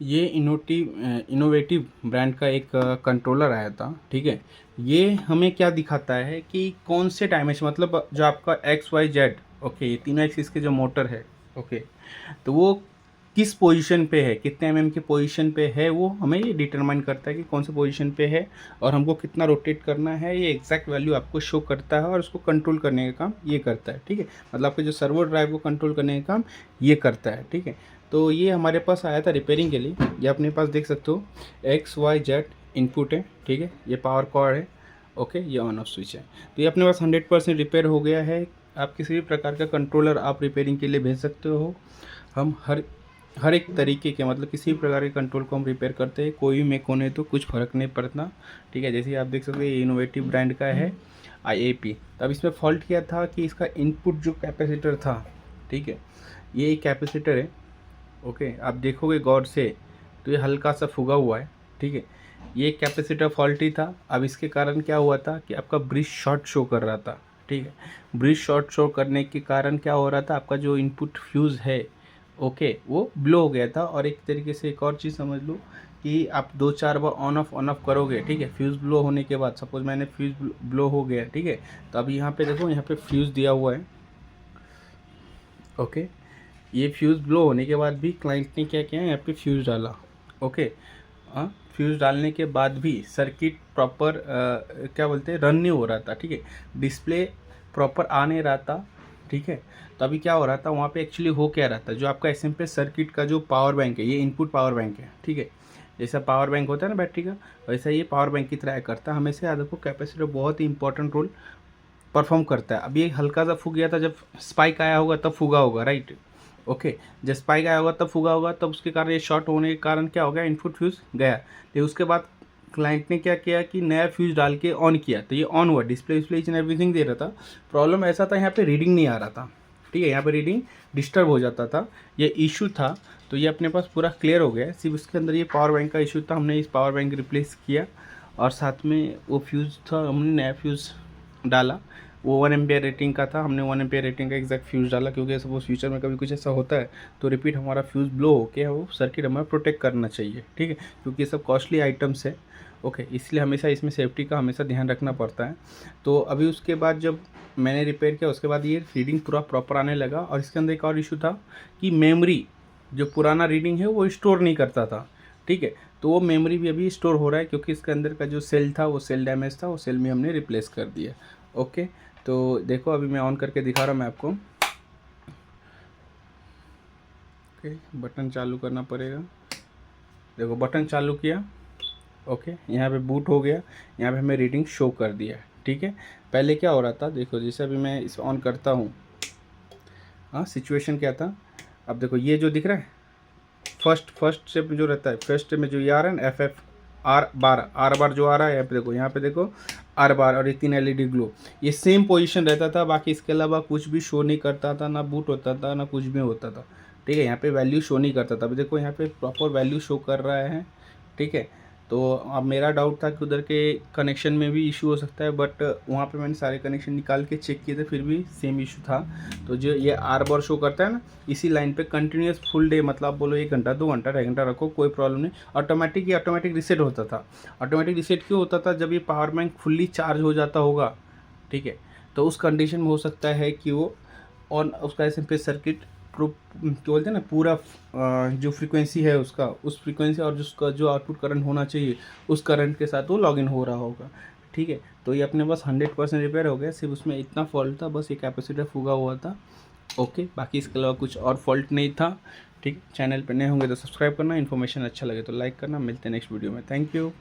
ये innovative brand का एक कंट्रोलर आया था, ठीक है। ये हमें क्या दिखाता है कि कौन से डायमेंशन, मतलब जो आपका एक्स वाई जेड, ओके, ये तीनों एक्सिस के जो मोटर है, ओके, तो वो किस पोजीशन पे है, कितने एमएम की पोजीशन पे है, वो हमें ये डिटरमाइन करता है कि कौन से पोजीशन पे है और हमको कितना रोटेट करना है। ये एग्जैक्ट वैल्यू आपको शो करता है और उसको कंट्रोल करने का काम ये करता है, ठीक है। मतलब आपके जो सर्वो ड्राइव को कंट्रोल करने का काम ये करता है, ठीक है। तो ये हमारे पास आया था रिपेयरिंग के लिए। ये अपने पास देख सकते हो एक्स वाई जेड इनपुट है, ठीक है। ये पावर कॉर्ड है, ओके, ये ऑन ऑफ स्विच है। तो ये अपने पास 100% रिपेयर हो गया है। आप किसी भी प्रकार का कंट्रोलर आप रिपेयरिंग के लिए भेज सकते हो। हम हर एक तरीके के, मतलब किसी भी प्रकार के कंट्रोल को हम रिपेयर करते हैं, कोई भी मेक होने तो कुछ फ़र्क नहीं पड़ता, ठीक है। जैसे आप देख सकते हैं ये इनोवेटिव ब्रांड का है IAP। तो अब इसमें फॉल्ट किया था कि इसका इनपुट जो कैपेसिटर था, ठीक है, ये एक कैपेसिटर है, ओके, आप देखोगे गौर से तो ये हल्का सा फुगा हुआ है, ठीक है। ये कैपेसिटर फॉल्टी था। अब इसके कारण क्या हुआ था कि आपका ब्रिज शॉर्ट शो कर रहा था, ठीक है। ब्रिज शॉर्ट शो करने के कारण क्या हो रहा था, आपका जो इनपुट फ्यूज़ है, ओके, वो ब्लो हो गया था। और एक तरीके से एक और चीज़ समझ लो कि आप 2-4 बार ऑन ऑफ करोगे, ठीक है, फ्यूज़ ब्लो होने के बाद, सपोज मैंने फ्यूज़ ब्लो हो गया, ठीक है, तो अब यहाँ पे देखो, यहाँ पे फ्यूज़ दिया हुआ है, ओके। ये फ्यूज़ ब्लो होने के बाद भी क्लाइंट ने क्या किया, यहाँ पे फ्यूज़ डाला, ओके। हाँ, फ्यूज़ डालने के बाद भी सर्किट प्रॉपर क्या बोलते हैं, रन नहीं हो रहा था, ठीक है। डिस्प्ले प्रॉपर आ नहीं रहा था, ठीक है। तो अभी क्या हो रहा था वहाँ पे, एक्चुअली हो क्या रहा था, जो आपका SMP सर्किट का जो पावर बैंक है, ये इनपुट पावर बैंक है, ठीक है। जैसा पावर बैंक होता है ना बैटरी का, वैसा ये पावर बैंक की तरह करता है। हमेशा याद रखो, कैपेसिटर बहुत ही इंपॉर्टेंट रोल परफॉर्म करता है। अभी एक हल्का सा फूक गया था, जब स्पाइक आया होगा तब फूगा होगा, राइट, ओके। जब स्पाइक आया होगा तब फूगा होगा, तब उसके कारण ये शॉर्ट होने के कारण क्या हो गया, इनपुट फ्यूज़ गया। तो उसके बाद क्लाइंट ने क्या किया कि नया फ्यूज़ डाल के ऑन किया, तो ये ऑन हुआ, डिस्प्ले विस्प्ले ईच एंड एवरीथिंग दे रहा था। प्रॉब्लम ऐसा था, यहाँ पे रीडिंग नहीं आ रहा था, ठीक है, यहाँ पे रीडिंग डिस्टर्ब हो जाता था, ये इशू था। तो ये अपने पास पूरा क्लियर हो गया। सिर्फ उसके अंदर ये पावर बैंक का इशू था, हमने इस पावर बैंक रिप्लेस किया और साथ में वो फ्यूज़ था, हमने नया फ्यूज़ डाला। वो 1 एम्पियर रेटिंग का था, हमने 1 एम्पियर रेटिंग का एग्जैक्ट फ्यूज़ डाला, क्योंकि सपोज फ्यूचर में कभी कुछ ऐसा होता है तो रिपीट हमारा फ्यूज़ ब्लो होकर वो सर्किट हमें प्रोटेक्ट करना चाहिए, ठीक है, क्योंकि ये सब कॉस्टली आइटम्स है, ओके। इसलिए हमेशा इसमें सेफ्टी का हमेशा ध्यान रखना पड़ता है। तो अभी उसके बाद जब मैंने रिपेयर किया, उसके बाद ये रीडिंग पूरा प्रॉपर आने लगा। और इसके अंदर एक और इशू था कि मेमोरी, जो पुराना रीडिंग है वो स्टोर नहीं करता था, ठीक है। तो वो मेमोरी भी अभी स्टोर हो रहा है, क्योंकि इसके अंदर का जो सेल था वो सेल डैमेज था, वो सेल में हमने रिप्लेस कर दिया, ओके। तो देखो अभी मैं ऑन करके दिखा रहा हूँ मैं आपको, ओके। बटन चालू करना पड़ेगा, देखो बटन चालू किया, ओके। यहाँ पे बूट हो गया, यहाँ पे हमें रीडिंग शो कर दिया, ठीक है। पहले क्या हो रहा था, देखो जैसे अभी मैं इस ऑन करता हूँ, हाँ, सिचुएशन क्या था, अब देखो ये जो दिख रहा है, फर्स्ट स्टेप जो रहता है, फर्स्ट स्टेप में जो ये आ रहा है ना, R बार जो आ रहा है, यहाँ पे देखो R बार, और ये 3 LED ग्लो, ये सेम पोजीशन रहता था। बाकी इसके अलावा कुछ भी शो नहीं करता था, ना बूट होता था, ना कुछ भी होता था, ठीक है। यहाँ पे वैल्यू शो नहीं करता था। अभी देखो यहाँ पे प्रॉपर वैल्यू शो कर रहा है, ठीक है। तो अब मेरा डाउट था कि उधर के कनेक्शन में भी इशू हो सकता है, बट वहाँ पे मैंने सारे कनेक्शन निकाल के चेक किए थे, फिर भी सेम इशू था। तो जो ये R बार शो करता है ना, इसी लाइन पे कंटिन्यूस फुल डे, मतलब आप बोलो 1 घंटा 2 घंटा 2.5 घंटा रखो, कोई प्रॉब्लम नहीं। ऑटोमेटिक रिसेट होता था। ऑटोमेटिक रिसेट क्यों होता था, जब ये पावर बैंक फुल्ली चार्ज हो जाता होगा, ठीक है, तो उस कंडीशन में हो सकता है कि वो ऑन, उसका SMP सर्किट क्या बोलते हैं ना, पूरा जो फ्रीक्वेंसी है उसका, उस फ्रीक्वेंसी और जिसका जो आउटपुट करंट होना चाहिए उस करंट के साथ वो लॉगिन हो रहा होगा, ठीक है। तो ये अपने पास 100% रिपेयर हो गया। सिर्फ उसमें इतना फॉल्ट था, बस ये कैपेसिटर फूगा हुआ था, ओके। बाकी इसके अलावा कुछ और फॉल्ट नहीं था, ठीक। चैनल पर नए होंगे तो सब्सक्राइब करना, इन्फॉर्मेशन अच्छा लगे तो लाइक करना। मिलते हैं नेक्स्ट वीडियो में, थैंक यू।